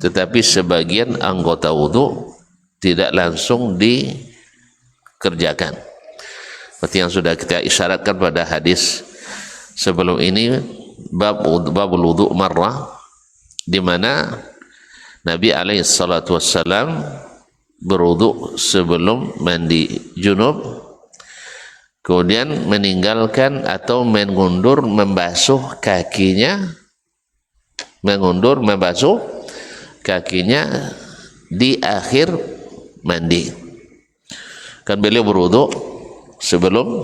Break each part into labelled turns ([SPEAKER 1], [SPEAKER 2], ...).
[SPEAKER 1] tetapi sebagian anggota wudu tidak langsung dikerjakan. Seperti yang sudah kita isyaratkan pada hadis sebelum ini, babul wudu marrah, di mana Nabi alaihi salatu wassalam berwudu sebelum mandi junub, kemudian meninggalkan atau mengundur membasuh kakinya, di akhir mandi. Kan beliau berwudu sebelum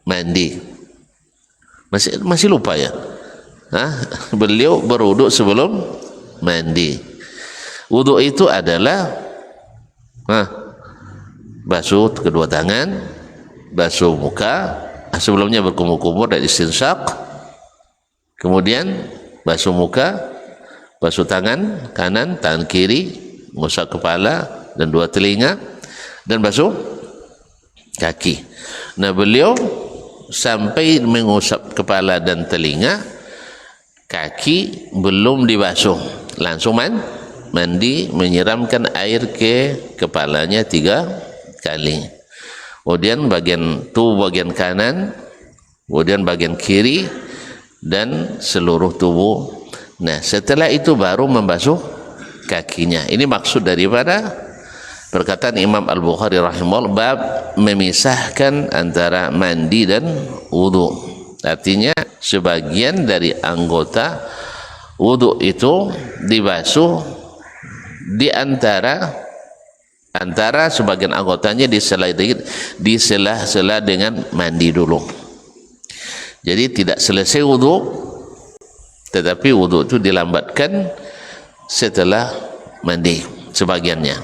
[SPEAKER 1] mandi. Masih lupa ya? Beliau berwudu sebelum mandi. Wudu itu adalah basuh kedua tangan, basuh muka, sebelumnya berkumur-kumur dan istinsyak, kemudian basuh muka, basuh tangan kanan, tangan kiri, ngusap kepala dan dua telinga, dan basuh kaki. Nah, beliau sampai mengusap kepala dan telinga, kaki belum dibasuh, langsung mandi, menyiramkan air ke kepalanya 3 kali. Kemudian bagian kanan, kemudian bagian kiri, dan seluruh tubuh. Nah, setelah itu baru membasuh kakinya. Ini maksud daripada perkataan Imam Al-Bukhari rahimahullah, bab memisahkan antara mandi dan wudu. Artinya sebagian dari anggota wudu itu dibasuh di antara sebagian anggotanya di sela-sela dengan mandi dulu. Jadi tidak selesai wudu, tetapi wudu itu dilambatkan setelah mandi sebagiannya.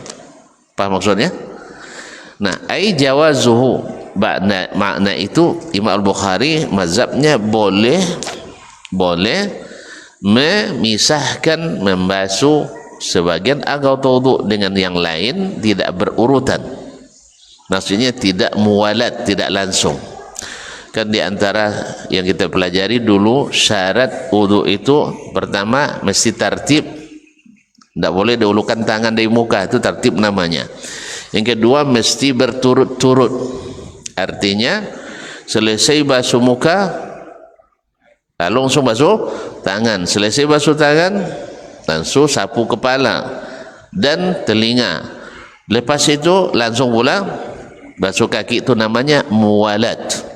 [SPEAKER 1] Paham maksudnya? Nah, ai jawazuhu, makna itu Imam Al-Bukhari mazhabnya boleh memisahkan, membasuh sebagian anggota wudu dengan yang lain, tidak berurutan. Maksudnya tidak muwalat, tidak langsung. Kan di antara yang kita pelajari dulu, syarat wudu itu pertama mesti tartib, tidak boleh diulurkan tangan dari muka, itu tartib namanya. Yang kedua mesti berturut-turut, artinya selesai basuh muka langsung basuh tangan, selesai basuh tangan langsung sapu kepala dan telinga, lepas itu langsung pula basuh kaki. Itu namanya muwalat.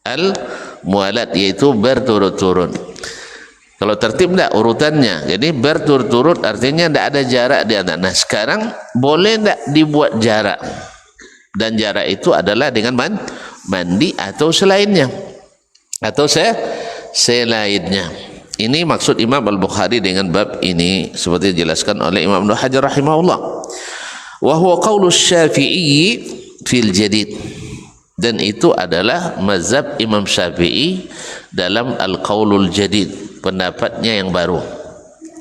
[SPEAKER 1] Al-muwalat yaitu berturut-turut. Kalau tertib tidak urutannya, jadi berturut-turut artinya tidak ada jarak di antara. Nah, sekarang boleh tidak dibuat jarak, dan jarak itu adalah dengan mandi atau selainnya, atau selainnya. Ini maksud Imam Al-Bukhari dengan bab ini, seperti dijelaskan oleh Imam Ibnu Hajar rahimahullah. Wa huwa qaulu Syafi'i fil jadid, dan itu adalah mazhab Imam Syafi'i dalam Al-Qaulul Jadid, pendapatnya yang baru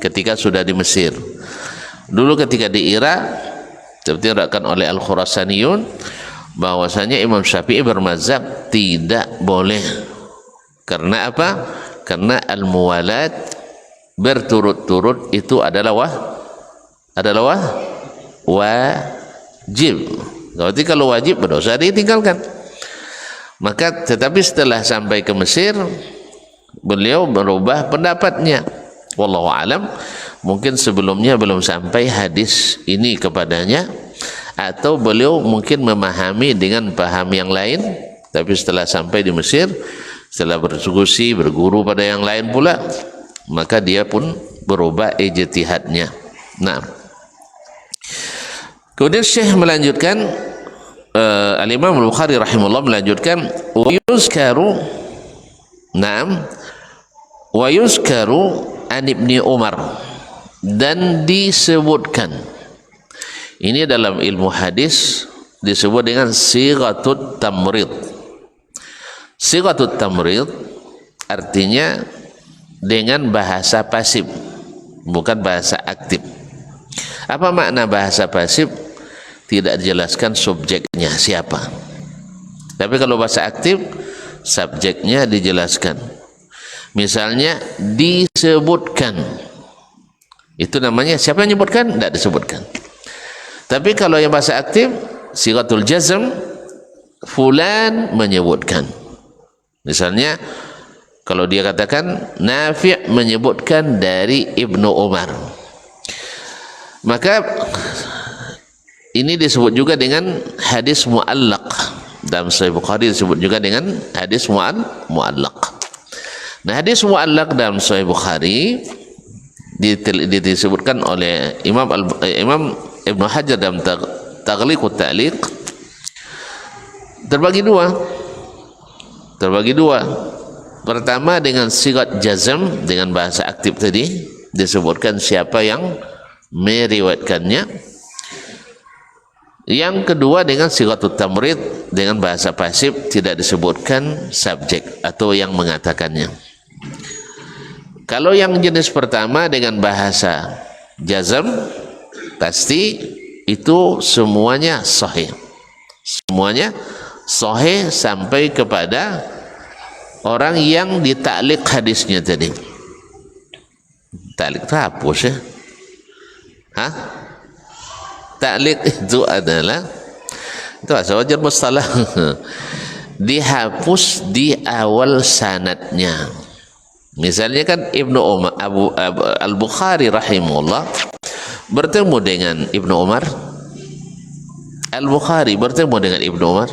[SPEAKER 1] ketika sudah di Mesir. Dulu ketika di Irak, seperti dikatakan oleh Al-Khurasaniyun, bahwasanya Imam Syafi'i bermazhab tidak boleh. Karena apa? Karena al-muwalat berturut-turut itu adalah wajib. Berarti kalau wajib berdosa ditinggalkan. Maka tetapi setelah sampai ke Mesir, beliau berubah pendapatnya. Wallahu alam, mungkin sebelumnya belum sampai hadis ini kepadanya, atau beliau mungkin memahami dengan paham yang lain, tapi setelah sampai di Mesir, setelah berdiskusi, berguru pada yang lain pula, maka dia pun berubah ijtihadnya. Nah, kemudian Syekh melanjutkan, Al-Imam Al-Bukhari rahimahullah melanjutkan, wa yuzkaru an Ibni Umar, dan disebutkan, ini dalam ilmu hadis disebut dengan sighatut tamrid. Sighatut tamrid artinya dengan bahasa pasif, bukan bahasa aktif. Apa makna bahasa pasif? Tidak dijelaskan subjeknya siapa. Tapi kalau bahasa aktif, subjeknya dijelaskan. Misalnya disebutkan Itu namanya, siapa yang menyebutkan? Tidak disebutkan. Tapi kalau yang bahasa aktif, sighatul jazm, fulan menyebutkan. Misalnya kalau dia katakan Nafi' menyebutkan dari Ibnu Umar, maka ini disebut juga dengan hadis mu'allaq. Dalam Sahih Bukhari disebut juga dengan hadis mu'allaq. Nah, hadis mu'allaq dalam Sahih Bukhari disebutkan oleh Imam Ibnu Hajar dalam Taghliqut Ta'liq, terbagi dua. Pertama dengan sighat jazm, dengan bahasa aktif tadi disebutkan siapa yang meriwayatkannya. Yang kedua dengan sighatut tamrid, dengan bahasa pasif, tidak disebutkan subjek atau yang mengatakannya. Kalau yang jenis pertama dengan bahasa jazm, pasti itu semuanya sahih. Semuanya sahih sampai kepada orang yang ditaklik hadisnya tadi. Taklik itu hapus ya? Hah? Taklik itu adalah, itu asal wajar mustalah, dihapus di awal sanadnya. Misalnya kan Ibnu Umar, Al-Bukhari rahimahullah bertemu dengan Ibnu Umar. Al-Bukhari bertemu dengan Ibnu Umar?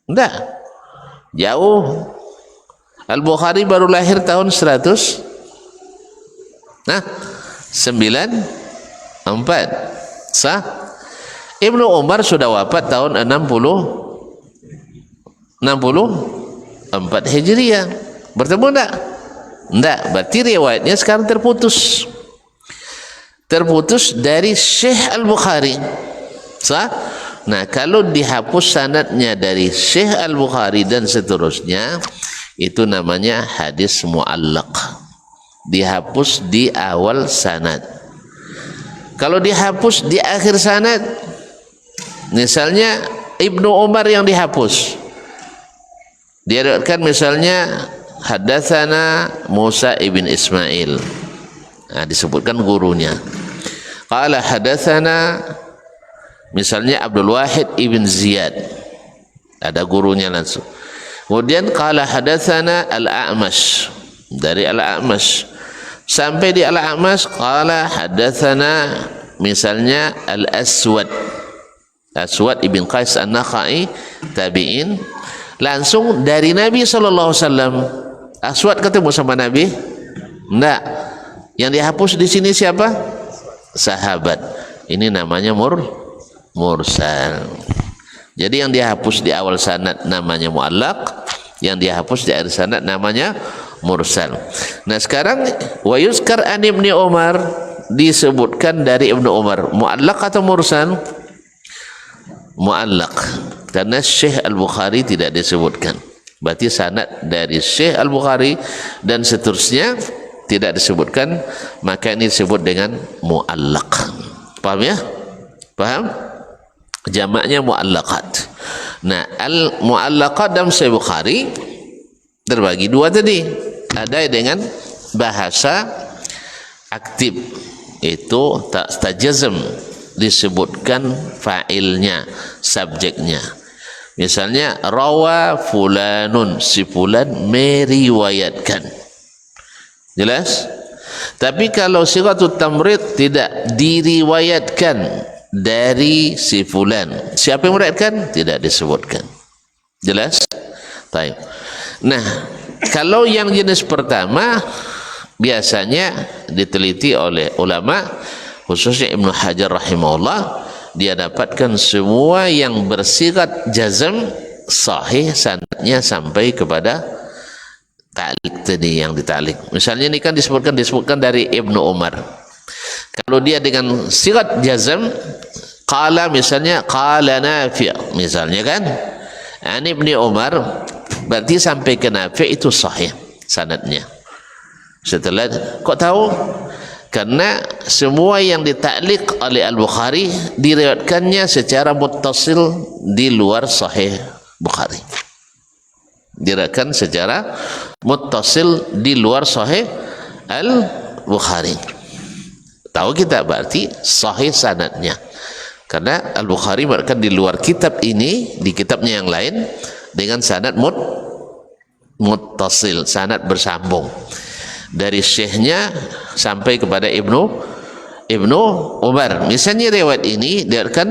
[SPEAKER 1] Enggak, jauh. Al-Bukhari baru lahir tahun 100 94 sah. Ibnu Umar sudah wafat tahun 64 Hijriah. Bertemu enggak? Enggak, berarti riwayatnya sekarang terputus dari Syekh Al-Bukhari. Sah? Nah, kalau dihapus sanadnya dari Syekh Al-Bukhari dan seterusnya, itu namanya hadis mu'allaq. Dihapus di awal sanad. Kalau dihapus di akhir sanad, misalnya Ibnu Umar yang dihapus, diriwayatkan misalnya hadatsana Musa ibn Ismail, nah, disebutkan gurunya. Qala hadatsana misalnya Abdul Wahid ibn Ziyad, ada gurunya langsung. Kemudian qala hadatsana Al-A'mash, dari Al-A'mash sampai di Al-A'mash qala hadatsana misalnya Al-Aswad ibn Qais An-Nakhai, tabi'in, langsung dari Nabi sallallahu alaihi wasallam. Aswad ketemu sama Nabi? Enggak. Yang dihapus di sini siapa? Sahabat. Ini namanya mursal. Jadi yang dihapus di awal sanad namanya mu'allaq, yang dihapus di akhir sanad namanya mursal. Nah, sekarang wa yuzkar an Ibnu Umar, disebutkan dari Ibnu Umar, mu'allaq atau mursal? Mu'allaq, karena Syekh Al-Bukhari tidak disebutkan. Berarti sanad dari Syekh Al-Bukhari dan seterusnya tidak disebutkan, maka ini disebut dengan mu'allaq. Paham ya? Paham? Jamaknya mu'allaqat. Nah, al-mu'allaqat dalam Sahih Bukhari terbagi dua tadi. Ada dengan bahasa aktif, itu tajazm, disebutkan fa'ilnya, subjeknya. Misalnya rawa fulanun, si fulan meriwayatkan. Jelas? Tapi kalau sighatut tamrid, tidak diriwayatkan dari si fulan. Siapa yang meriwayatkan? Tidak disebutkan. Jelas? Baik. Nah, kalau yang jenis pertama biasanya diteliti oleh ulama, khususnya Ibnu Hajar rahimahullah, dia dapatkan semua yang bersigat jazm sahih sanadnya sampai kepada ta'liq tadi, yang dita'liq. Misalnya ini kan disebutkan dari Ibnu Umar. Kalau dia dengan sigat jazm, qala misalnya qala Nafi', misalnya kan, ani Ibnu Umar, berarti sampai ke Nafi' itu sahih sanadnya. Setelah, kok tahu? Karena semua yang ditaklik oleh Al-Bukhari diriwayatkannya secara muttasil di luar Sahih Bukhari. Diriwayatkan secara muttasil di luar Sahih Al-Bukhari. Tahu kita berarti sahih sanadnya. Karena Al-Bukhari mengatakan di luar kitab ini, di kitabnya yang lain dengan sanad muttasil, sanad bersambung dari syekhnya sampai kepada Ibnu Umar. Misalnya riwayat ini diriwayatkan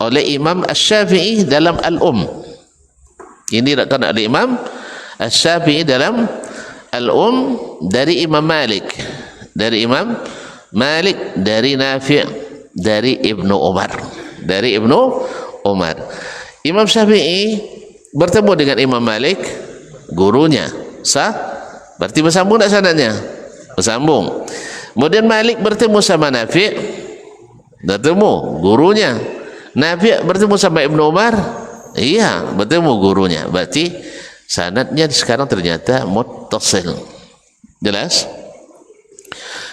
[SPEAKER 1] oleh Imam Asy-Syafi'i dalam Ini diriwayatkan oleh Imam Asy-Syafi'i dalam dari Imam Malik, dari Nafi', dari Ibnu Umar, Imam Syafi'i bertemu dengan Imam Malik, gurunya, berarti bersambung tak sanadnya? Bersambung. Kemudian Malik bertemu sama Nafi', bertemu gurunya. Nafi' bertemu sama Ibnu Umar, iya, bertemu gurunya. Berarti sanadnya sekarang ternyata muttasil. Jelas?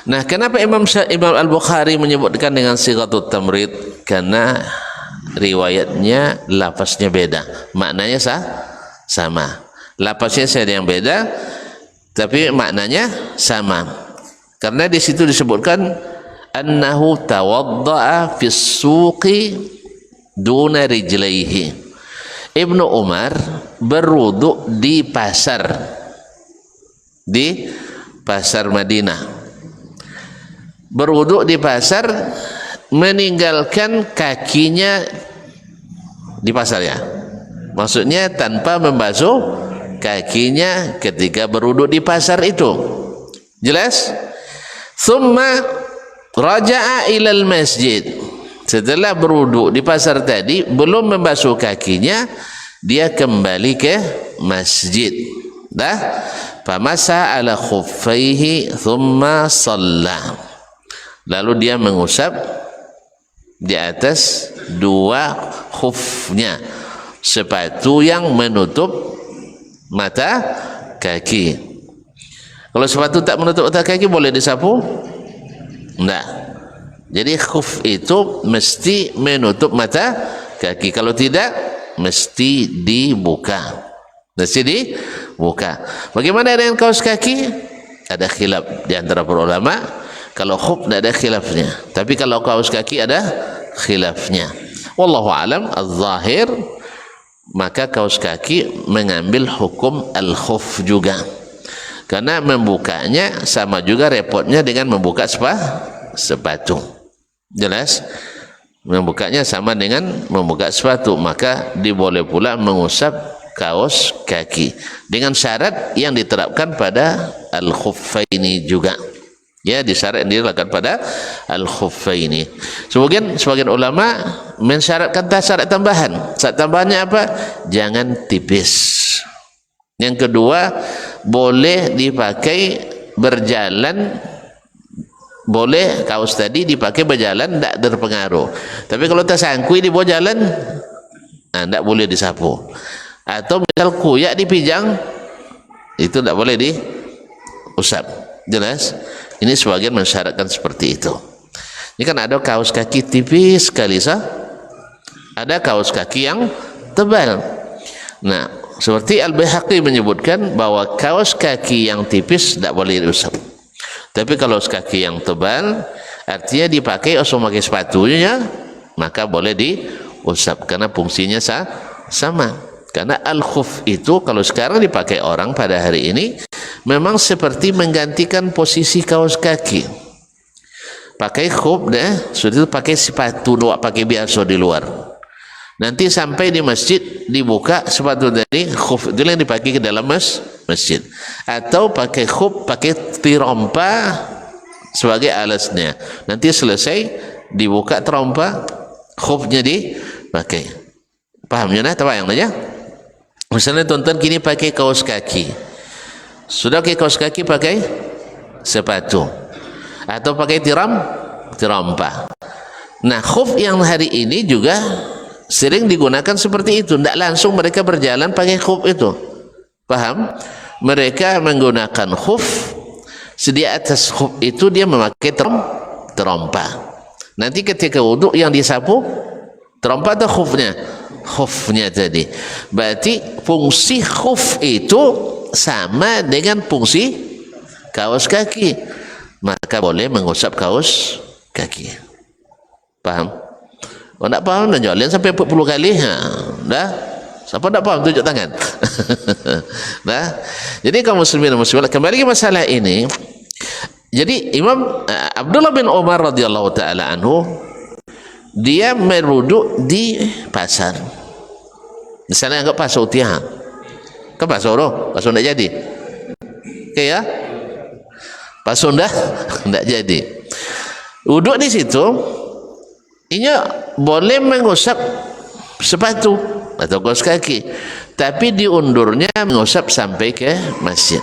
[SPEAKER 1] Nah, kenapa Imam Al-Bukhari menyebutkan dengan sighatut tamrid? Karena riwayatnya lafaznya beda, maknanya sama. Lafaznya saja yang beda, tapi maknanya sama. Karena di situ disebutkan annahu tawadda'a fis suqi duna rijlaihi. Ibnu Umar berwudu di pasar Madinah. Berwudu di pasar, meninggalkan kakinya di pasar, ya. Maksudnya tanpa membasuh kakinya ketika berwudu di pasar itu. Jelas? Thumma raja'a ilal masjid. Setelah berwudu di pasar tadi, belum membasuh kakinya, dia kembali ke masjid. Dah, famasa ala khuffaihi thumma shalla. Lalu dia mengusap di atas dua khufnya, sepatu yang menutup mata kaki. Kalau sepatu tak menutup mata kaki boleh disapu? Enggak. Jadi khuf itu mesti menutup mata kaki. Kalau tidak, mesti dibuka. Bagaimana dengan kaos kaki? Ada khilaf di antara para ulama. Kalau khuf tidak ada khilafnya, tapi kalau kaos kaki ada khilafnya. Wallahu alam, az-zahir, maka kaos kaki mengambil hukum al-khuf juga, karena membukanya sama juga repotnya dengan membuka sepatu. Jelas? Membukanya sama dengan membuka sepatu, maka diboleh pula mengusap kaos kaki dengan syarat yang diterapkan pada al-khuffaini juga. Ya, disyarat yang dilakukan pada al-khuffaini. Sebagian ulama mensyaratkan syarat tambahan. Syarat tambahannya apa? Jangan tipis. Yang kedua, boleh dipakai berjalan, boleh kaos tadi dipakai berjalan, tidak terpengaruh. Tapi kalau tersangkui di bawah jalan, tidak boleh disapu. Atau misal kuyak dipijang, itu tidak boleh diusap. Jelas? Ini sebagian mensyaratkan seperti itu. Ini kan ada kaos kaki tipis sekali, ada kaos kaki yang tebal. Nah, seperti Al-Baihaqi menyebutkan bahwa kaos kaki yang tipis tidak boleh diusap. Tapi kalau kaos kaki yang tebal, artinya dipakai atau memakai sepatunya, maka boleh diusap karena fungsinya sama. Karena al-khuf itu kalau sekarang dipakai orang pada hari ini memang seperti menggantikan posisi kaos kaki. Pakai khuf sudah itu pakai sepatu doa, pakai biasa di luar. Nanti sampai di masjid dibuka sepatu tadi, khuf itu yang dipakai ke dalam masjid. Atau pakai khuf, pakai tirompa sebagai alasnya. Nanti selesai dibuka terompa, khufnya dipakai. Pahamnya nah, tahu yang aja? Misalnya tonton kini pakai kaos kaki, sudah pakai kaos kaki pakai sepatu atau pakai tirompa. Nah, khuf yang hari ini juga sering digunakan seperti itu, tidak langsung mereka berjalan pakai khuf itu. Paham? Mereka menggunakan khuf, di atas khuf itu dia memakai terompa. Nanti ketika wudhu yang disapu terompa atau khufnya tadi. Berarti fungsi khuf itu sama dengan fungsi kaos kaki. Maka boleh mengusap kaos kaki. Faham? Kalau tak faham dan jalan sampai 40 kali, dah. Siapa tak faham tunjuk tangan. Dah. Jadi kaum muslimin dan muslimat, kembali ke masalah ini. Jadi Imam Abdullah bin Umar radhiyallahu taala anhu, dia meruduk di pasar. Misalnya anggap pasar Utiah. Kan pasar tu, pasar tak jadi. Okey ya? Pasar dah tak jadi. Duduk di situ, ia boleh mengusap sepatu atau kaos kaki, tapi diundurnya mengusap sampai ke masjid.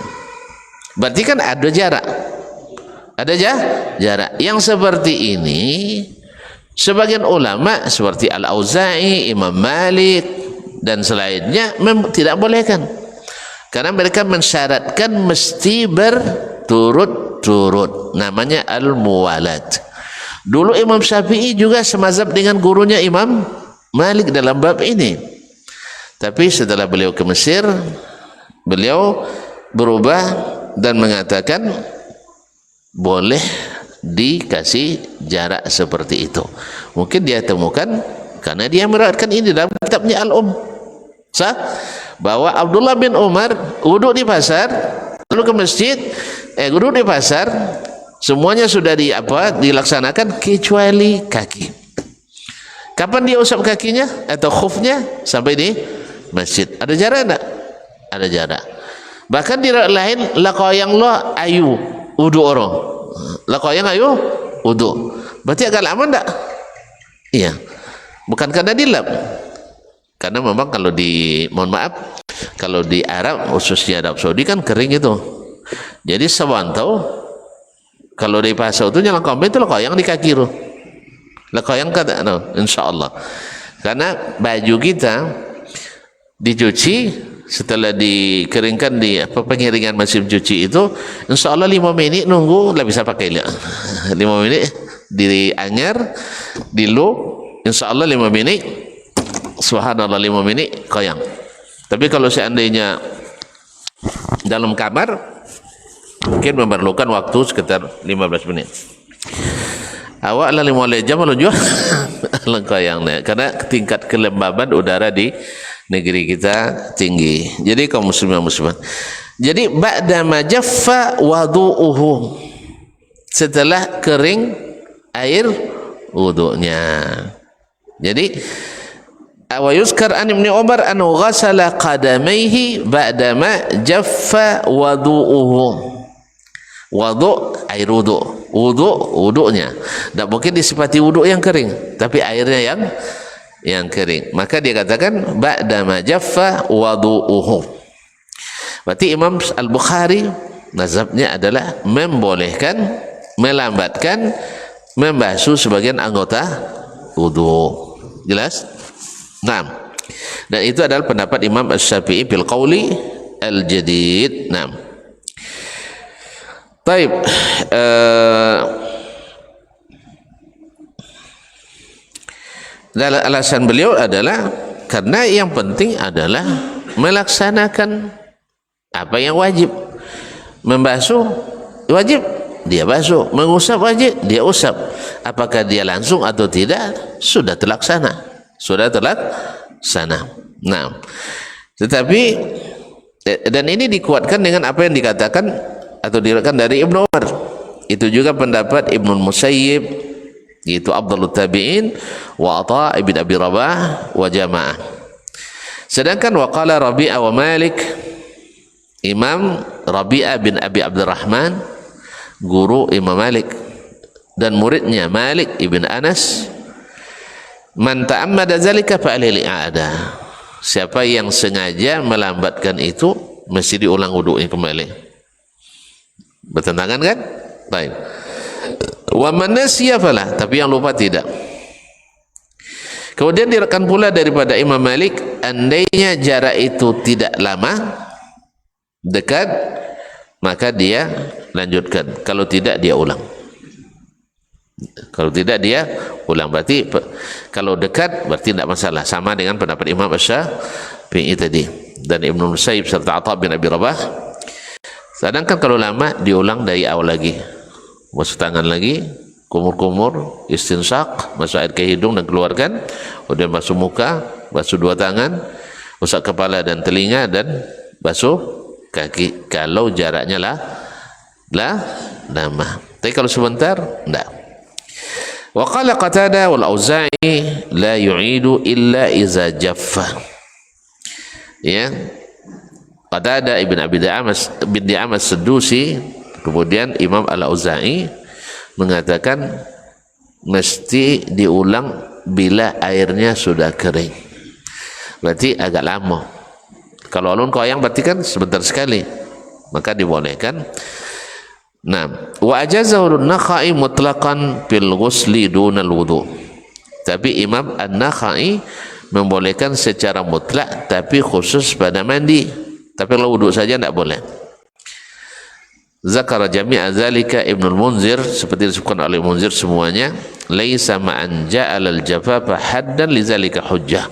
[SPEAKER 1] Berarti kan ada jarak. Ada jarak. Yang seperti ini sebagian ulama seperti Al-Auza'i, Imam Malik dan selainnya tidak bolehkan. Karena mereka mensyaratkan mesti berturut-turut. Namanya al-muwalat. Dulu Imam Syafi'i juga semazhab dengan gurunya Imam Malik dalam bab ini. Tapi setelah beliau ke Mesir, beliau berubah dan mengatakan boleh dikasih jarak seperti itu. Mungkin dia temukan karena dia meriwayatkan ini dalam kitabnya bahwa Abdullah bin Umar duduk di pasar, lalu ke masjid, duduk di pasar, semuanya sudah dilaksanakan kecuali kaki. Kapan dia usap kakinya atau khufnya? Sampai di masjid. Ada jarak tak? Ada jarak. Bahkan di lain laqayang lo ayu wudu orang. Laqayang ayu wudu. Berarti agak lama tak? Iya. Bukan karena dilap. Karena memang kalau mohon maaf, kalau di Arab khususnya Arab Saudi kan kering itu. Jadi sewantau kalau di pasar itu nyala komplain itu laqayang di kaki tu. Laqayang kata insyaallah. Karena baju kita dicuci setelah dikeringkan di pengiringan mesin cuci itu, insyaallah 5 minit nunggu lah bisa pakai 5 minit di anyar dilu, insyaallah 5 minit, subhanallah 5 minit koyang. Tapi kalau seandainya dalam kamar mungkin memerlukan waktu sekitar 15 menit. Awak lah 5 jam lalu jual lengkayang, karena tingkat kelembaban udara di negeri kita tinggi. Jadi kaum muslimin muslimat, jadi ba'da ma jaffa wudu'uhu, setelah kering air wudunya. Jadi wa yuzkar an Ibnu Umar an ghasala qadamaihi ba'da ma jaffa wudu'uhu. Wudu air wudunya. Tak mungkin disifati wudu yang kering, tapi airnya yang kering. Maka dia katakan ba'da ma jaffa wudu'uhu. Berarti Imam Al-Bukhari mazhabnya adalah membolehkan, melambatkan membasuh sebagian anggota wudu. Jelas? Nah, dan itu adalah pendapat Imam Asy-Syafi'i bil qauli al-jadid. Nah, baik, alasan beliau adalah karena yang penting adalah melaksanakan apa yang wajib. Membasuh wajib, dia basuh. Mengusap wajib, dia usap. Apakah dia langsung atau tidak, sudah terlaksana. Nah, tetapi dan ini dikuatkan dengan apa yang dikatakan atau diriwayatkan dari Ibnu Umar. Itu juga pendapat Ibnu Musayyib, yaitu Abdullah Tabi'in, wa Atha ibn Abi Rabah wa jamaah. Sedangkan waqala Rabi'ah wa Malik, Imam Rabi'ah bin Abi Abdurrahman, guru Imam Malik dan muridnya Malik ibn Anas, man ta'ammada zalika fa'alaihi i'adah. Siapa yang sengaja melambatkan itu mesti diulang wudunya kembali. Bertentangan kan? Baik. Wa man nasiya fala, tapi yang lupa tidak. Kemudian direkan pula daripada Imam Malik, andainya jarak itu tidak lama, dekat, maka dia lanjutkan. Kalau tidak dia ulang. Kalau tidak dia ulang. Berarti kalau dekat berarti tidak masalah. Sama dengan pendapat Imam Asy-Syafi'i tadi dan Ibnu Musayyib serta Atha bin Abi Rabah. Sedangkan kalau lama diulang dari awal lagi, basuh tangan lagi, kumur-kumur, istinsyak, masuk air ke hidung dan keluarkan, kemudian basuh muka, basuh dua tangan, usap kepala dan telinga, dan basuh kaki kalau jaraknya lama. Tapi kalau sebentar enggak. Wa qala Qatadah wal Auza'i la yu'idu illa iza jaffa. Ya, Qatadah ibn Abi Di'amas Sadusi, kemudian Imam Al-Auza'i mengatakan mesti diulang bila airnya sudah kering. Berarti agak lama. Kalau alun koyang berarti kan sebentar sekali, maka dibolehkan. Nah, wa ajazahu an-Nakhai mutlaqan fil ghusli dunal wudu. Tapi Imam An-Nakhai membolehkan secara mutlak tapi khusus pada mandi. Tapi kalau wudu saja tidak boleh. Zakara jami'a zalika Ibnul Munzir, seperti disebutkan oleh Munzir semuanya, laisa ma'an ja'ala al-jafafa haddan li zalika hujjah.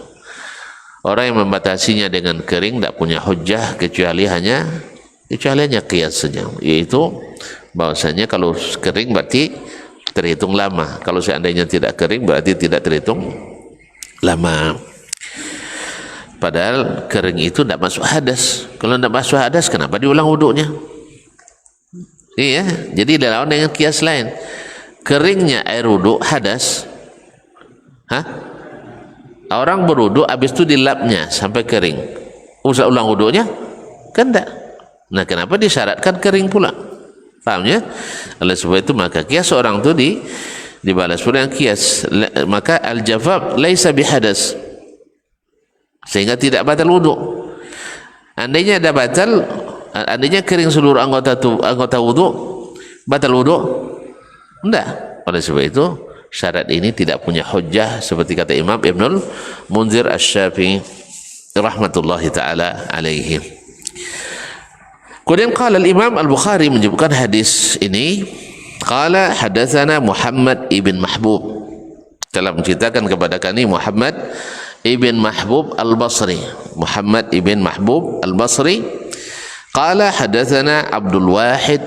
[SPEAKER 1] Orang yang membatasinya dengan kering tidak punya hujjah kecuali hanya qiyas saja, yaitu bahwasanya kalau kering berarti terhitung lama, kalau seandainya tidak kering berarti tidak terhitung lama. Padahal kering itu tidak masuk hadas. Kalau tidak masuk hadas, kenapa diulang wudunya? Iya, jadi dilawan dengan kias lain. Keringnya air wudu hadas. Orang berwudu habis itu dilapnya sampai kering. Usah ulang wudunya? Kan enggak. Nah, kenapa disyaratkan kering pula? Fahamnya? Oleh sebab itu maka kias orang itu dibalas pula dengan kias. Maka al-jafaf laisa bihadas, sehingga tidak batal wudu. Andainya ada batal, andainya kering seluruh anggota wudu, batal wudu? Enggak. Oleh sebab itu syarat ini tidak punya hujjah, seperti kata Imam Ibnul Munzir Asy-Syafi'i rahmatullahi taala alaihi. Kemudian qala al-Imam Al-Bukhari menyebutkan hadis ini, qala hadatsana Muhammad ibn Mahbub, telah menceritakan kepada kami Muhammad ibn Mahbub Al-Basri. Muhammad ibn Mahbub Al-Basri qala hadatsana Abdul Wahid,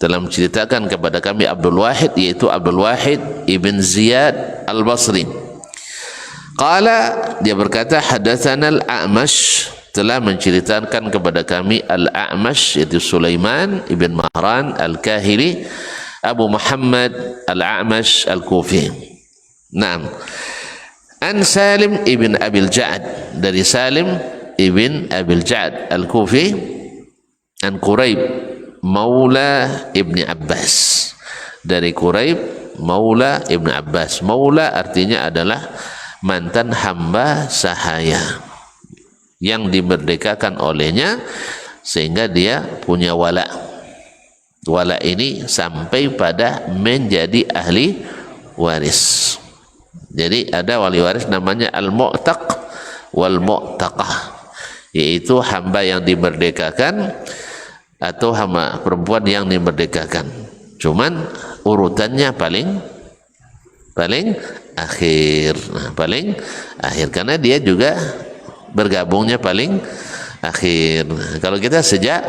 [SPEAKER 1] telah menceritakan kepada kami Abdul Wahid, yaitu Abdul Wahid ibn Ziyad Al-Basri. Qala, dia berkata hadatsana Al-A'mash, telah menceritakan kepada kami Al-A'mash, yaitu Sulaiman ibn Mahran Al-Kahili Abu Muhammad Al-A'mash Al-Kufi. Naam. An Salim ibn Abil Ja'ad, dari Salim ibn Abil Ja'ad Al-Kufi, an Quraib Maula ibn Abbas, dari Quraib Maula ibn Abbas. Maula artinya adalah mantan hamba sahaya yang dimerdekakan olehnya sehingga dia punya wala. Wala ini sampai pada menjadi ahli waris. Jadi ada wali waris namanya al-mu'taq wal mu'taqah, yaitu hamba yang dimerdekakan atau hamba perempuan yang dimerdekakan. Cuman urutannya paling akhir. Nah, paling akhir karena dia juga bergabungnya paling akhir. Nah, kalau kita sejak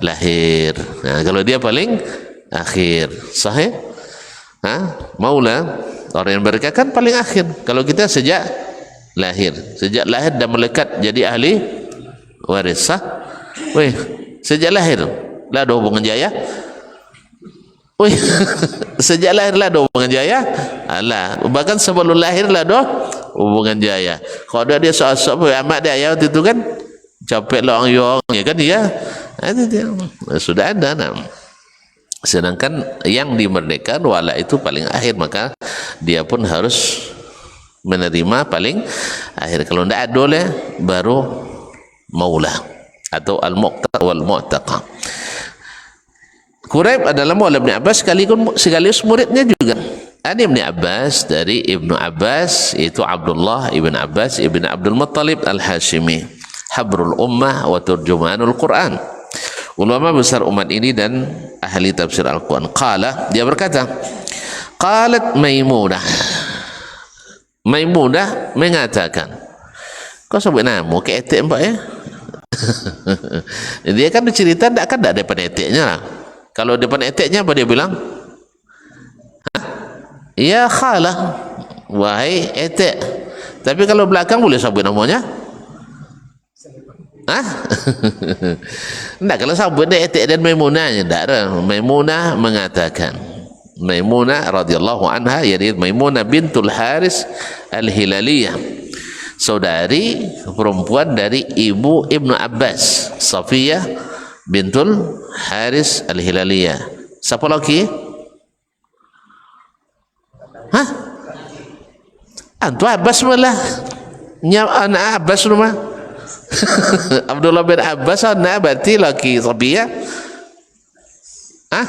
[SPEAKER 1] lahir. Nah, kalau dia paling akhir. Sahih? Maula, orang yang memerdekakan paling akhir. Kalau kita sejak lahir dan melekat jadi ahli waris. Weh, sejak lahir lah ada hubungan jaya. Wih, sejak lahir lah ada hubungan jaya. Alah, bahkan sebelum lahir lah ada hubungan jaya. Kalau dia sok-sok amat dia waktu itu kan capek lah orang ya kan dia. Itu dia. Sudah ada nah. Sedangkan yang dimerdekakan wala itu paling akhir, maka dia pun harus menerima paling akhir. Kalau tidak ada baru maula atau al-mu'taq wal mu'taqah. Quraib adalah maula Ibn Abbas sekaligus muridnya juga. Ada Ibn Abbas dari Ibnu Abbas, yaitu Abdullah Ibn Abbas Ibn Abdul Muttalib Al-Hashimi, habrul ummah wa turjumanul Quran, ulama besar umat ini dan ahli tafsir Al-Quran. Qala, dia berkata, qalat Maimunah, Maimunah mengatakan, kau sebut nama ke etik mbak ya? Dia kan bercerita tak ada depan etiknya lah. Kalau depan etiknya apa dia bilang? Ya khalah, wahai etek. Tapi kalau belakang boleh sabut namanya? Hah? Enggak, kalau sabut dia etek dan Maimunah, enggak ada. Maimunah mengatakan, Maimunah radhiyallahu anha, yaitu Maimunah bintul Haris Al-Hilaliyah, saudari perempuan dari ibu Ibnu Abbas, Safiyah bintul Haris Al-Hilaliyah. Siapa lagi? Hah? Antu Abbas malah. Nya anak Abbas rumah. Abdullah bin Abbas anak berarti laki Safiyah. Hah?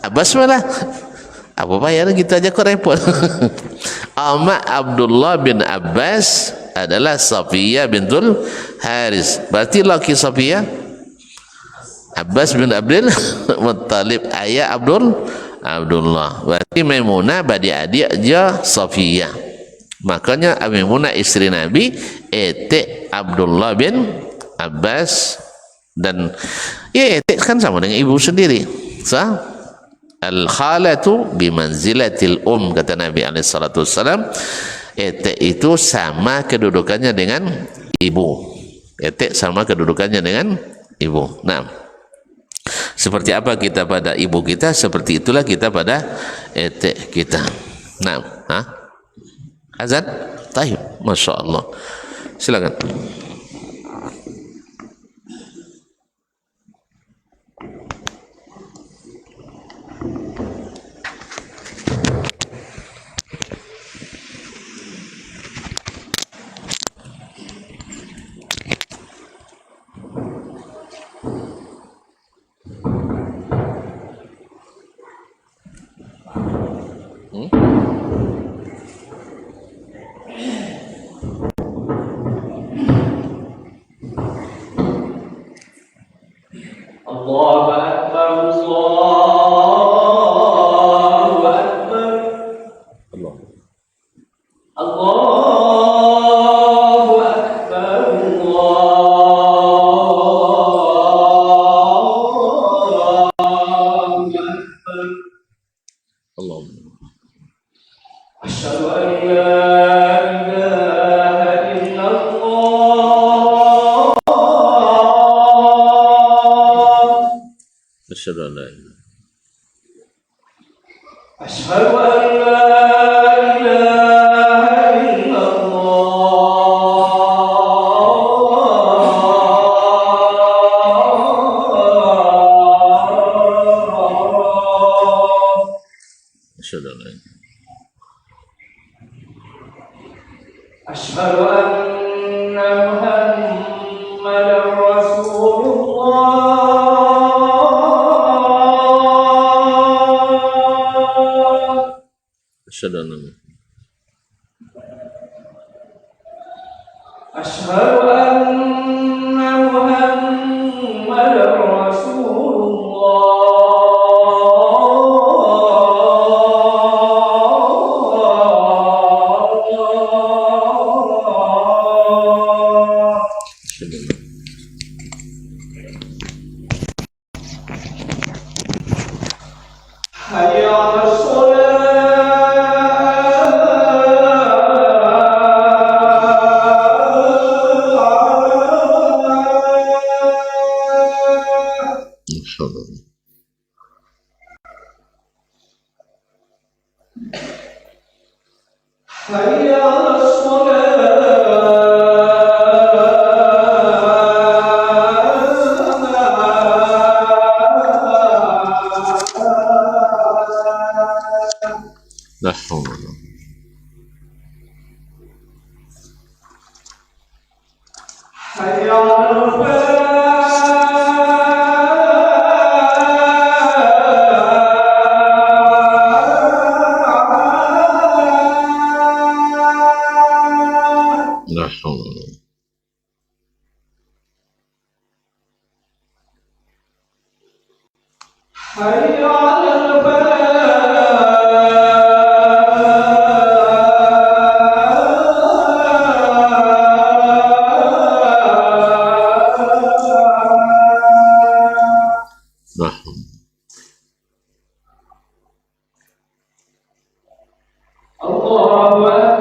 [SPEAKER 1] Abbas malah. Apa bayar kita aja kok repot. Ama Abdullah bin Abbas adalah Safiyah bintul Haris. Berarti laki Safiyah Abbas bin Abdul Muttalib, ayah Abdullah. Berarti Maimunah badi adik aja Safiyah. Makanya Maimunah istri Nabi etek Abdullah bin Abbas, dan ya etek kan sama dengan ibu sendiri. Sah? Al khalatu bimanzilatil kata Nabi alaihi salatu wasallam. Etek itu sama kedudukannya dengan ibu. Etek sama kedudukannya dengan ibu. Nah, seperti apa kita pada ibu kita, seperti itulah kita pada etek kita. Nah, azan? Tayyib, Masya Allah. Silakan.
[SPEAKER 2] Allahu Akbar, Allahu Akbar,
[SPEAKER 1] Allahumma
[SPEAKER 2] Asyhadu an la ilaha illallah,
[SPEAKER 1] asyhadu an la ilaha
[SPEAKER 2] asyhadu an la ilaha illallah,
[SPEAKER 1] asyhadu an la ilaha
[SPEAKER 2] asyhadu anna Muhammadar Rasulullah,
[SPEAKER 1] asyhadu anna
[SPEAKER 2] asyhadu anna Muhammadar Rasulullah.
[SPEAKER 1] asyhadu anna
[SPEAKER 2] Hayya 'alas shalah.
[SPEAKER 1] asyhadu
[SPEAKER 2] Hayya 'alas shalah.
[SPEAKER 1] la hawla wala
[SPEAKER 2] Hayya 'alal falah.
[SPEAKER 1] la hawla wala
[SPEAKER 2] Hayya 'alal falah.
[SPEAKER 1] la hawla Allah.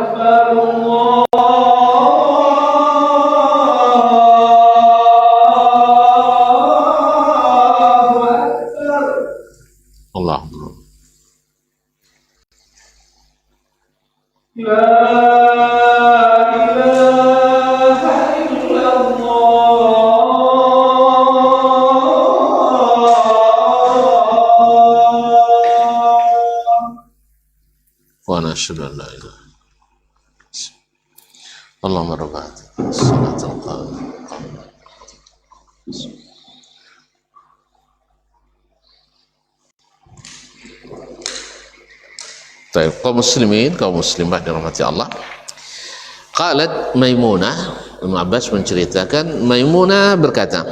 [SPEAKER 1] وأشهد أن لا إله إلا الله اللهم رب الصلاة القائمة طيب kaum muslimin kaum muslimat dirahmati Allah. Qalat Maimunah, Ibnu Abbas menceritakan, Maimunah berkata,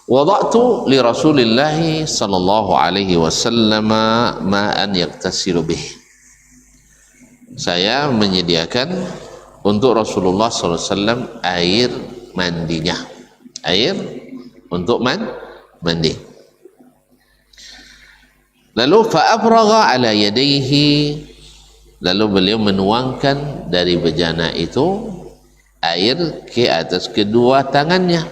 [SPEAKER 1] wada'tu li Rasulillah sallallahu alaihi wasallam ma'an yaktasilu bih. Saya menyediakan untuk Rasulullah sallallahu alaihi wasallam air mandinya. Air untuk mandi. Lalu fa'afragha ala yadayhi, lalu beliau menuangkan dari bejana itu air ke atas kedua tangannya,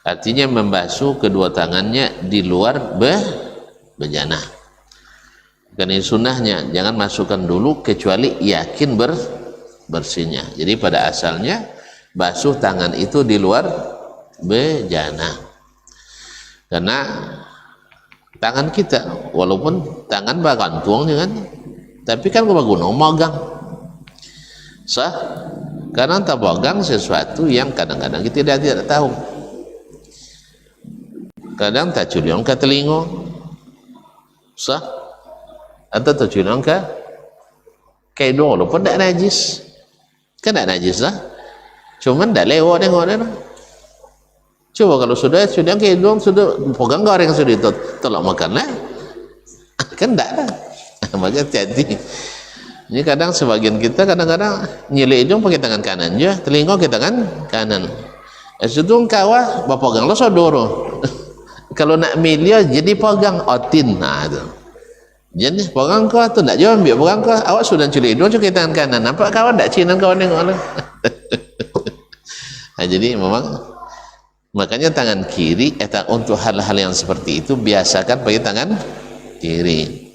[SPEAKER 1] artinya membasuh kedua tangannya di luar bejana. Karena ini sunnahnya, jangan masukkan dulu kecuali yakin bersihnya. Jadi pada asalnya basuh tangan itu di luar bejana, karena tangan kita walaupun tangan bagantung kan, tapi kan kebaguna magang sah, karena tak bagang sesuatu yang kadang-kadang kita tidak tahu. Kadang tak culion ke telinga sah, atau tak culion ke kaido walaupun tak najis, kan tak najis lah, cuman tak lewat tengok dia. Coba kalau sudah ke hidung, sudah pegang goreng sudah itu tolak makan lah, kan tak lah. Maka hati-hati. Ini kadang sebagian kita kadang-kadang nyelek hidung pakai tangan kanan je, telinga ke tangan kanan. Sedung kawah bapegang lo sodoro. Kalau nak milia jadi pegang otin, nah tu. Jadi pegang kau tu nak jawab ambil pegang kau, awak sudah nyelek hidung ke tangan kanan. Nampak kawan tak cinan kawan tengok lah. Nah, jadi memang makanya tangan kiri untuk hal-hal yang seperti itu biasakan pakai tangan kiri.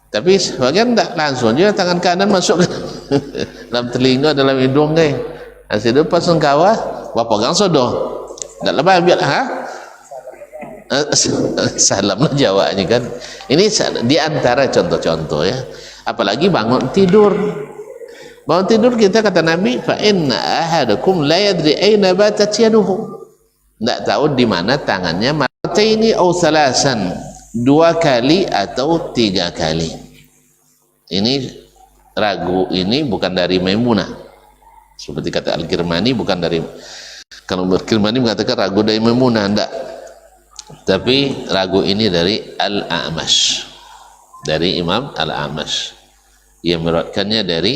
[SPEAKER 1] Tapi sebagian tak langsung je tangan kanan masuk dalam telinga, dalam hidung ke. Hasil lepas sengkawah, bapa pegang sodoh. Tak lepas ambil ha? Salam lah jawabnya kan. Ini di antara contoh-contoh ya. Apalagi bangun tidur. Bangun tidur kita kata Nabi, fa inna ahadakum la yadri aina batat yaduhu. Enggak tahu di mana tangannya, marataini aw salasan, 2 kali atau 3 kali. Ini ragu ini bukan dari Maimunah. Seperti kata Al-Kirmani, bukan dari, kalau Al-Kirmani mengatakan ragu dari Maimunah, enggak. Tapi ragu ini dari Al-A'mash. Dari Imam Al-A'mash. Yang meriwayatkannya dari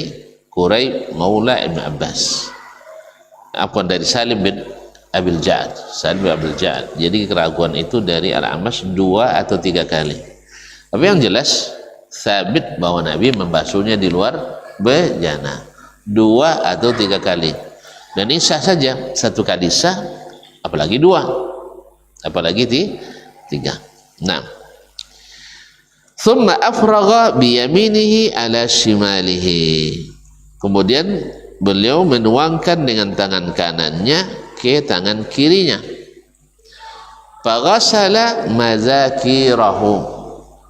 [SPEAKER 1] Quraib Maula Ibn Abbas, dari Salim bin Abil Ja'ad. Salim bin Abil Ja'ad. Jadi keraguan itu dari Al-Amash 2 atau 3 kali. Tapi yang jelas sabit bahwa Nabi membasuhnya di luar bejana 2 atau 3 kali. Dan ini sah saja, 1 kali sah, apalagi 2, apalagi 3. Nah, thumma afragha biyaminihi ala shimalihi. Kemudian beliau menuangkan dengan tangan kanannya ke tangan kirinya. Faghasala mazakirahu.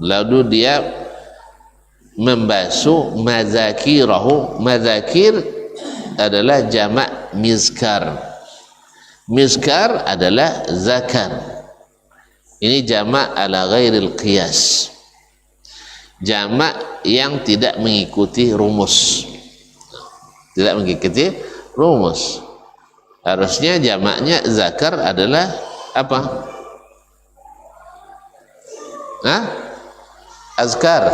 [SPEAKER 1] Lalu dia membasuh mazakirahu. Mazakir adalah jamak mizkar. Mizkar adalah zakar. Ini jamak ala ghairil qiyas. Jamak yang tidak mengikuti rumus. Tidak mengikuti rumus. Harusnya jamaknya zakar adalah apa? Azkar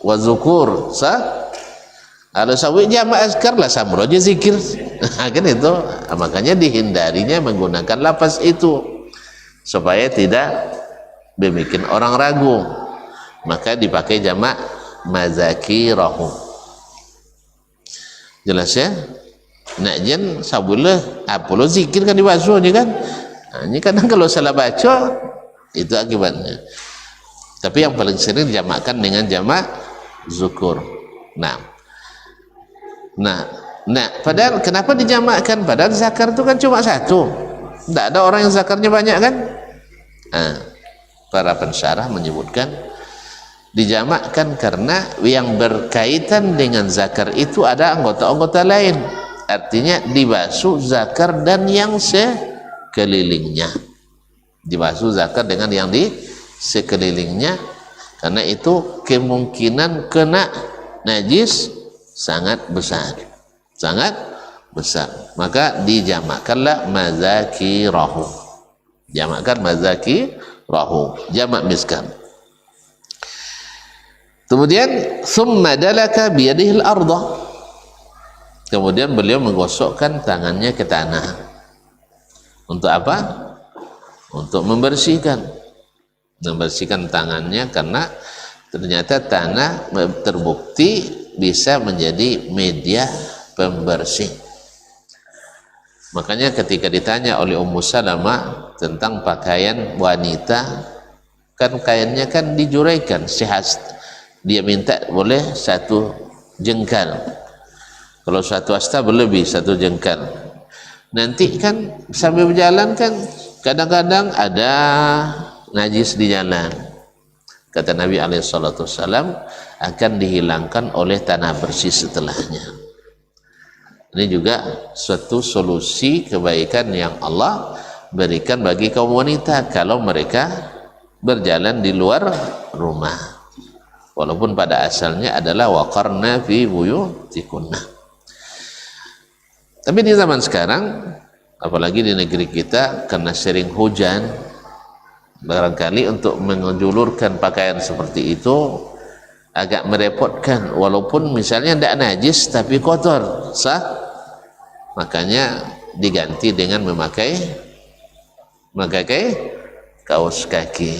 [SPEAKER 1] wa zukur, sah? Kalau sawi jamak azkar lah sama aja zikir. Kan itu. Makanya dihindarinya menggunakan lafaz itu supaya tidak bikin orang ragu. Maka dipakai jamak mazakirahum. Jelas ya? Nak jen sabula apa lo zikir kan dibasuh je kan. Ini kadang kalau salah baca itu akibatnya. Tapi yang paling sering dijamakkan dengan jamak zukur. Nah, padahal kenapa dijamakkan? Padahal zakar itu kan cuma satu. Tidak ada orang yang zakarnya banyak kan? Para pensyarah menyebutkan dijamakkan karena yang berkaitan dengan zakar itu ada anggota-anggota lain. Artinya dibasuh zakar dan yang sekelilingnya. Dibasuh zakar dengan yang di sekelilingnya, karena itu kemungkinan kena najis sangat besar, maka dijamakkanlah mazakirahu. Jamakkan mazakirahu, jamak miskan. Kemudian summa dalaka biyadihi al-ardha, kemudian beliau menggosokkan tangannya ke tanah. Untuk apa? Untuk membersihkan tangannya, karena ternyata tanah terbukti bisa menjadi media pembersih. Makanya ketika ditanya oleh Ummu Salamah tentang pakaian wanita, kan kainnya kan dijuraikan sehas, dia minta boleh 1 jengkal, kalau 1 hasta berlebih 1 jengkal. Nanti kan sambil berjalan kan kadang-kadang ada najis di jalan, kata Nabi SAW, akan dihilangkan oleh tanah bersih setelahnya. Ini juga suatu solusi kebaikan yang Allah berikan bagi kaum wanita kalau mereka berjalan di luar rumah, walaupun pada asalnya adalah waqarna fi buyutikunna. Tapi di zaman sekarang, apalagi di negeri kita, karena sering hujan, barangkali untuk menjulurkan pakaian seperti itu agak merepotkan, walaupun misalnya tidak najis tapi kotor, sah. Makanya diganti dengan memakai kaos kaki.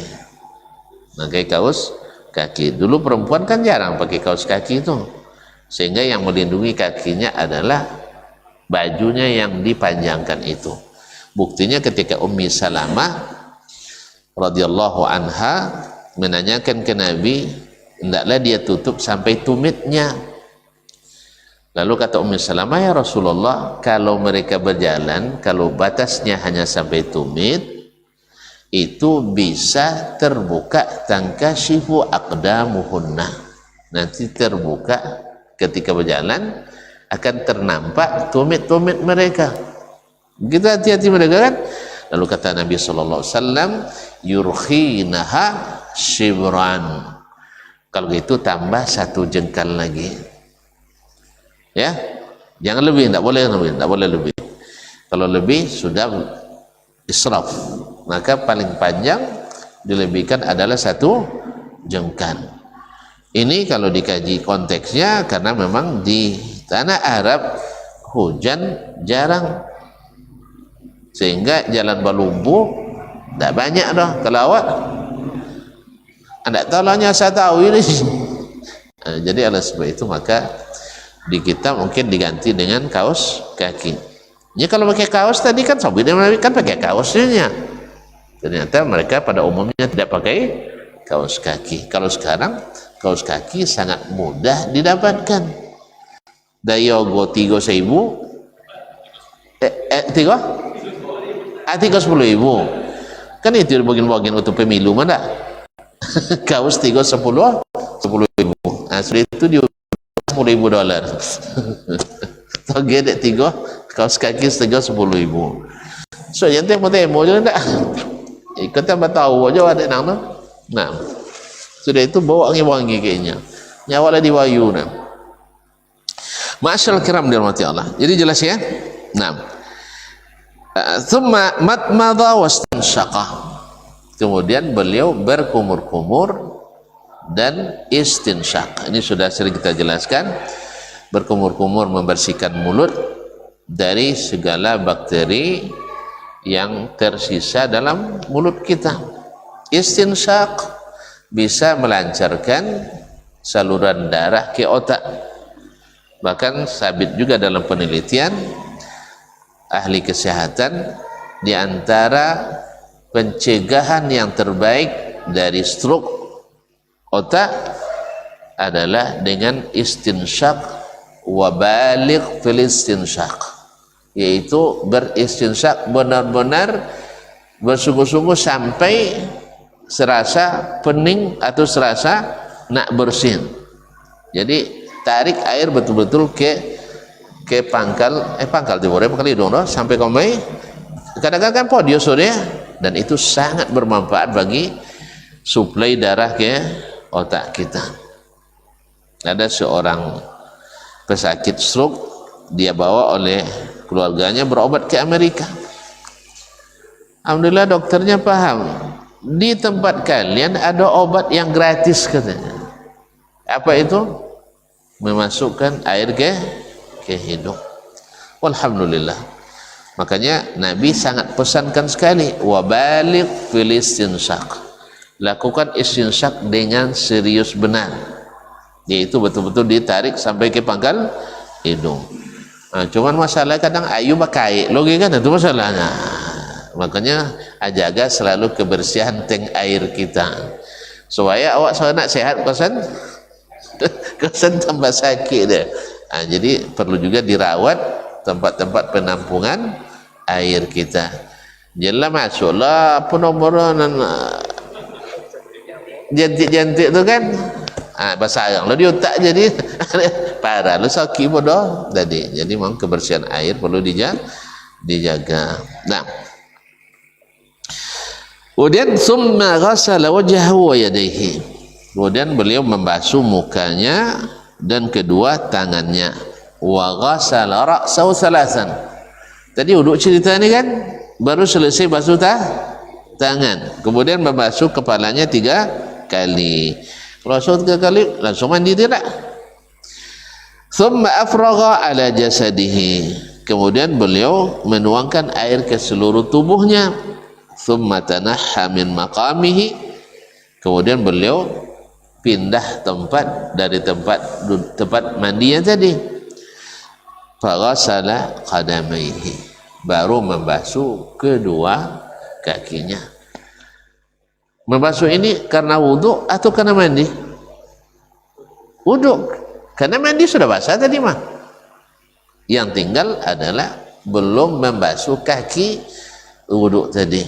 [SPEAKER 1] Dulu perempuan kan jarang pakai kaos kaki itu, sehingga yang melindungi kakinya adalah bajunya yang dipanjangkan itu. Buktinya ketika Ummi Salamah radhiyallahu anha menanyakan ke Nabi, hendaklah dia tutup sampai tumitnya. Lalu kata Ummu Salamah, ya Rasulullah, kalau mereka berjalan, kalau batasnya hanya sampai tumit, itu bisa terbuka tankashifu aqdamuhunna. Nanti terbuka ketika berjalan, akan ternampak tumit-tumit mereka. Begitu hati-hati mereka kan. Lalu kata Nabi SAW, yurkhinaha shibran, kalau gitu tambah 1 jengkal lagi ya, jangan lebih, tidak boleh lebih. Kalau lebih sudah israf, maka paling panjang dilebihkan adalah 1 jengkal. Ini kalau dikaji konteksnya, karena memang di tanah Arab hujan jarang, sehingga jalan berlumbu tidak banyak dah. Kalau awak anda tolongnya saya tahu ini. Jadi oleh sebab itu maka di kita mungkin diganti dengan kaos kaki. Ya kalau pakai kaos tadi kan sahabat Nabi kan pakai kaosnya. Ternyata mereka pada umumnya tidak pakai kaos kaki. Kalau sekarang kaos kaki sangat mudah didapatkan. Dayogo 3.000, 10.000. Kan itu bagian-bagian untuk pemilu mana? Kaos 10.000. Nah, sudah itu dia $10.000. Target 3 kaos kaki 10.000. So yang teh mau je tak. Ikut tambah tahu aja ada nang. Nah. Sudah itu bawa wangi-wangi kayaknya. Nyawa lah diwayu nah. Ma'asyal kiram dirahmati Allah. Jadi jelas ya? Nah. Thumma matmadha wastanshaqa. Kemudian beliau berkumur-kumur dan istinsyaq. Ini sudah sering kita jelaskan. Berkumur-kumur membersihkan mulut dari segala bakteri yang tersisa dalam mulut kita. Istinsyaq bisa melancarkan saluran darah ke otak. Bahkan sabit juga dalam penelitian ahli kesehatan, di antara pencegahan yang terbaik dari stroke otak adalah dengan istinsyak wa baligh fil istinsyak, yaitu beristinsyak benar-benar bersungguh-sungguh sampai serasa pening atau serasa nak bersin. Jadi tarik air betul-betul ke pangkal timur kali dong, sampai komai kadang-kadang kan podium sore, dan itu sangat bermanfaat bagi suplai darah ke otak kita. Ada seorang pesakit stroke, dia bawa oleh keluarganya berobat ke Amerika. Alhamdulillah dokternya paham, di tempat kalian ada obat yang gratis katanya. Apa itu? Memasukkan air ke hidung. Alhamdulillah. Makanya Nabi sangat pesankan sekali, wa baligh fil istinsyak, lakukan istinsyak dengan serius benar, yaitu betul-betul ditarik sampai ke pangkal hidung. Cuman masalah kadang ayu pakai logi kan, itu masalahnya. Makanya jaga selalu kebersihan tank air kita, supaya awak nak sehat kosan tambah sakit deh. Jadi perlu juga dirawat tempat-tempat penampungan air kita. Jelah masuklah penomoran jantik-jantik tu kan, basarang lo di otak jadi parah lo sakit bodoh tadi. Jadi memang kebersihan air perlu dijaga. Nah, kemudian summa ghasala wajhahu wa yadayhi, kemudian beliau membasuh mukanya dan kedua tangannya. Wa ghasala ra'sahu salasan, tadi uduk cerita ni kan baru selesai basuh tangan, kemudian membasuh kepalanya 3 kali. Kalau basuh 3 kali langsung mandi tidak. Thumma afragha ala jasadihi, kemudian beliau menuangkan air ke seluruh tubuhnya. Thumma tanahha min maqamihi, kemudian beliau pindah tempat dari tempat mandinya tadi. Faghasala qadamaihi, baru membasuh kedua kakinya. Membasuh ini karena wudhu atau karena mandi? Wudhu, karena mandi sudah basah tadi mah. Yang tinggal adalah belum membasuh kaki wudhu tadi.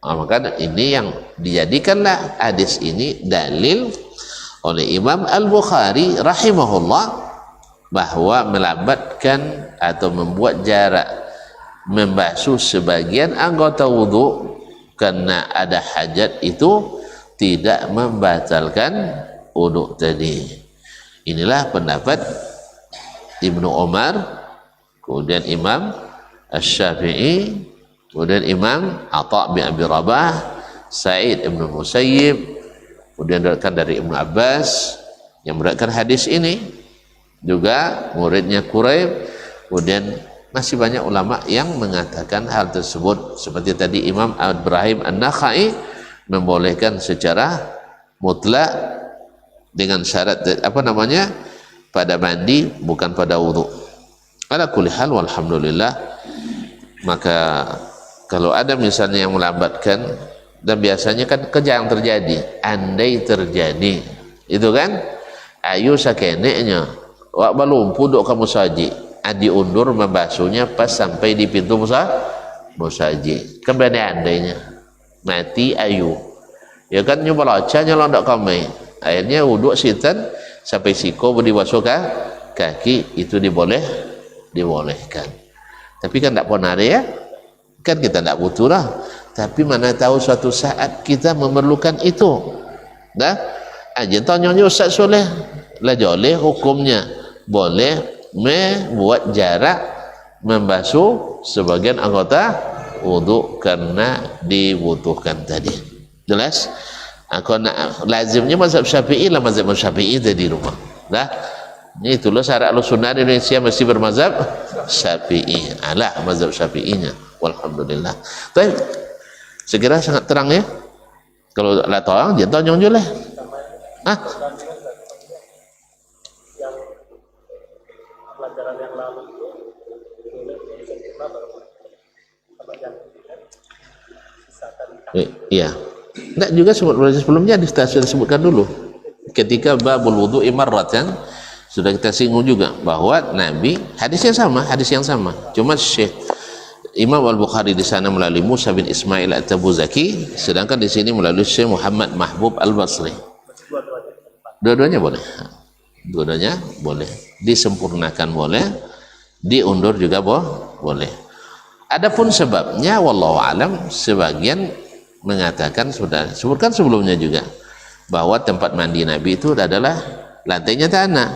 [SPEAKER 1] Maka ini yang dijadikanlah hadis ini dalil oleh Imam Al-Bukhari rahimahullah, bahwa melambatkan atau membuat jarak membasuh sebagian anggota wudhu karena ada hajat itu tidak membatalkan wudhu tadi. Inilah pendapat Ibnu Umar, kemudian Imam Asy-Syafi'i, kemudian Imam Atha bin Abi Rabah, Sa'id ibn Musayyib, kemudian diriwayatkan dari Ibnu Abbas yang meriwayatkan hadis ini, juga muridnya Quraib. Kemudian masih banyak ulama yang mengatakan hal tersebut, seperti tadi Imam Ibrahim An-Nakhai membolehkan secara mutlak dengan syarat pada mandi bukan pada wudhu. Ala kulli hal walhamdulillah. Maka kalau ada misalnya yang melambatkan, dan biasanya kan jarang terjadi, andai terjadi itu kan ayu sakeneknya wak balumpu duk kamu saji, diundur membasuhnya pas sampai di pintu musaji. Kembali andainya mati ayu, ya kan nyoba laca nyolong dak kami, akhirnya wuduk sitan sampai siko dibasuh kaki, itu dibolehkan. Tapi kan tak ponari ya, kan kita tak butuh lah. Tapi mana tahu suatu saat kita memerlukan itu. Dah, aja tanya Ustaz Soleh, lah boleh hukumnya boleh membuat jarak membasuh sebagian anggota wudhu karena dibutuhkan tadi. Jelas? Aku nak lazimnya mazhab Syafi'i lah, mazhab Syafi'i tadi rumah. Dah. Ini itulah syarat Ahlussunnah di Indonesia mesti bermazhab Syafi'i. Alah mazhab Syafi'inya. Walhamdulillah. Baik. Sekira sangat terang ya. Kalau lah tahu, jangan tanya je lah.
[SPEAKER 3] ajaran yang lalu itu boleh sempurna baru kalau yang sisakan
[SPEAKER 1] Iya. Enggak juga sebelumnya disebutkan dulu. Ketika babul wudu'i marratan sudah kita singgung juga bahwa Nabi hadis yang sama. Cuma Syekh Imam Al-Bukhari di sana melalui Musa bin Ismail At-Tabuzaki, sedangkan di sini melalui Syekh Muhammad Mahbub Al-Basri. Dua-duanya boleh. Dua-duanya boleh. Disempurnakan boleh, diundur juga boleh. Adapun sebabnya wallahu alam, sebagian mengatakan sudah sebutkan sebelumnya juga bahwa tempat mandi Nabi itu adalah lantainya tanah.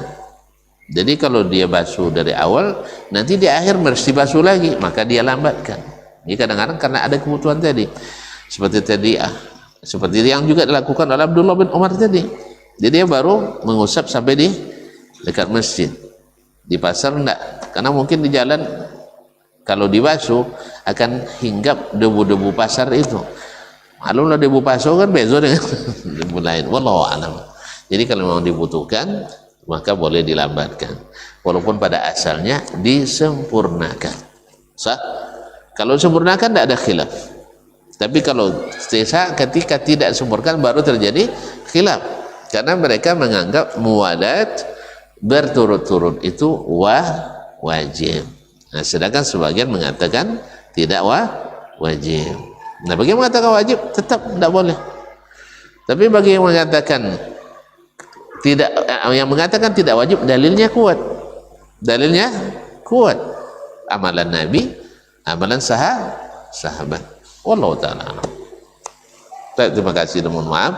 [SPEAKER 1] Jadi kalau dia basuh dari awal, nanti di akhir mesti basuh lagi, maka dia lambatkan. Ini kadang-kadang karena ada kebutuhan tadi. Seperti yang juga dilakukan oleh Abdullah bin Umar tadi. Jadi dia baru mengusap sampai di dekat masjid. Di pasar enggak, karena mungkin di jalan kalau dibasuh akan hinggap debu-debu pasar itu. Malumlah debu basuh kan beza dengan debu lain. Wallahu a'lam. Jadi kalau memang dibutuhkan, maka boleh dilambatkan, walaupun pada asalnya disempurnakan. Sah? Kalau disempurnakan tidak ada khilaf, tapi kalau ketika tidak disempurnakan baru terjadi khilaf, karena mereka menganggap muwalat berturut-turut itu wajib. Nah, sedangkan sebagian mengatakan tidak wajib. Nah, bagi yang mengatakan wajib tetap tidak boleh, tapi bagi yang mengatakan tidak wajib, dalilnya kuat, amalan Nabi, amalan sahabat. Wallahu ta'ala. Terima kasih dan mohon maaf.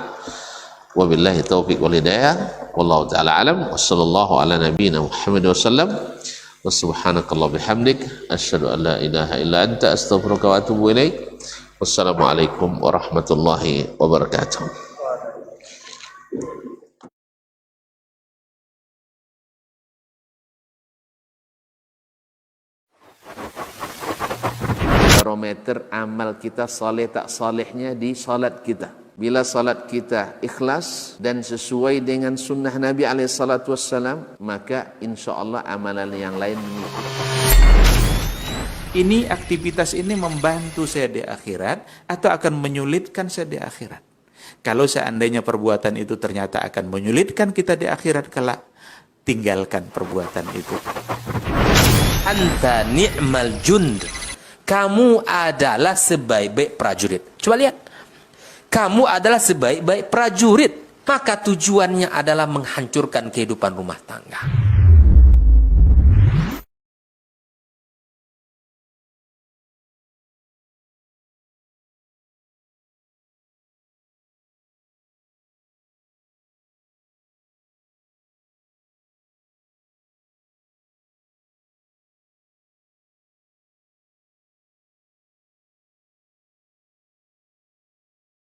[SPEAKER 1] Wabillahi taufiq wal hidayah. Wallahu ta'ala alam. Wassallallahu ala nabiyyina Muhammad wasallam. Wa subhanakallah bihamdik asyhadu an la ilaha illa anta astaghfiruka wa atubu ilaik. Wassalamualaikum warahmatullahi wabarakatuh. Barometer amal kita saleh tak salehnya di salat kita. Bila salat kita ikhlas dan sesuai dengan sunnah Nabi SAW, maka insya Allah amalan yang lain mengikuti.
[SPEAKER 4] Ini aktivitas ini membantu saya di akhirat atau akan menyulitkan saya di akhirat? Kalau seandainya perbuatan itu ternyata akan menyulitkan kita di akhirat kelak, tinggalkan perbuatan itu.
[SPEAKER 5] Anta ni'mal jund. Kamu adalah sebaik-baik prajurit. Coba lihat. Kamu adalah sebaik-baik prajurit. Maka tujuannya adalah menghancurkan kehidupan rumah tangga.